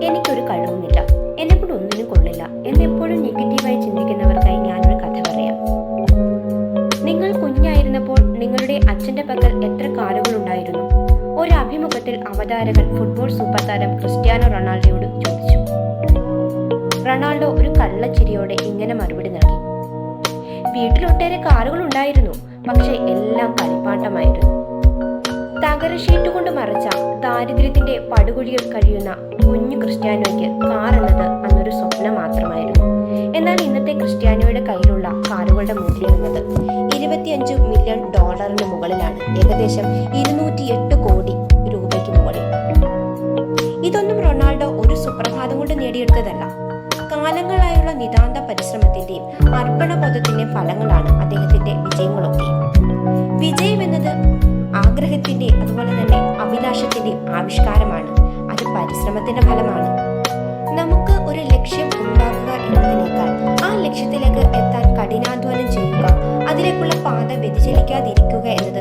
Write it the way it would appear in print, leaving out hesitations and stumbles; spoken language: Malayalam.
എനിക്കൊരു കഴിവുമില്ല, എന്നെക്കൊണ്ട് ഒന്നിനും കൊള്ളില്ല എന്നെപ്പോഴും നെഗറ്റീവായി ചിന്തിക്കുന്നവർക്കായി ഞാനൊരു കഥ പറയാം. നിങ്ങൾ കുഞ്ഞായിരുന്നപ്പോൾ നിങ്ങളുടെ അച്ഛന്റെ പക്കൽ എത്ര കാറുകൾ ഉണ്ടായിരുന്നു? ഒരു അഭിമുഖത്തിൽ അവതാരകൻ ഫുട്ബോൾ സൂപ്പർ താരം ക്രിസ്ത്യാനോ റൊണാൾഡോയോട് ചോദിച്ചു. റൊണാൾഡോ ഒരു കള്ളച്ചിരിയോടെ ഇങ്ങനെ മറുപടി നൽകി: വീട്ടിൽ ഒട്ടേറെ കാറുകൾ ഉണ്ടായിരുന്നു, പക്ഷെ എല്ലാം കളിപ്പാട്ടമായിരുന്നു. തകര ഷീറ്റ് കൊണ്ട് മറച്ച ദാരിദ്ര്യത്തിന്റെ പടുകുഴിയിൽ കഴിയുന്ന കുഞ്ഞു ക്രിസ്ത്യാനോയ്ക്ക് കാർ എന്നത് അന്നൊരു സ്വപ്നം മാത്രമായിരുന്നു. എന്നാൽ ഇന്നത്തെ ക്രിസ്ത്യാനോയുടെ കയ്യിലുള്ള കാറുകളുടെ മൂല്യം എന്നത് $25 മില്യൺ മുകളിലാണ്, ഏകദേശം 208 കോടി രൂപയ്ക്ക് മുകളിൽ. ഇതൊന്നും റൊണാൾഡോ ഒരു സുപ്രഭാതം കൊണ്ട് നേടിയെടുത്തതല്ല. കാലങ്ങളായുള്ള നിതാന്ത പരിശ്രമത്തിന്റെയും അർപ്പണബോധത്തിന്റെയും ഫലങ്ങളാണ് അദ്ദേഹത്തിന്റെ വിജയങ്ങളൊക്കെ. വിജയം എന്നത് ആഗ്രഹത്തിന്റെ അതുപോലെ തന്നെ അഭിലാഷത്തിന്റെ ആവിഷ്കാരമാണ്. അത് പരിശ്രമത്തിന്റെ ഫലമാണ്. നമുക്ക് ഒരു ലക്ഷ്യം ഉണ്ടാക്കുക എന്നതിനേക്കാൾ ആ ലക്ഷ്യത്തിലേക്ക് എത്താൻ കഠിനാധ്വാനം ചെയ്യുക, അതിലേക്കുള്ള പാത വ്യതിചലിക്കാതിരിക്കുക എന്നത്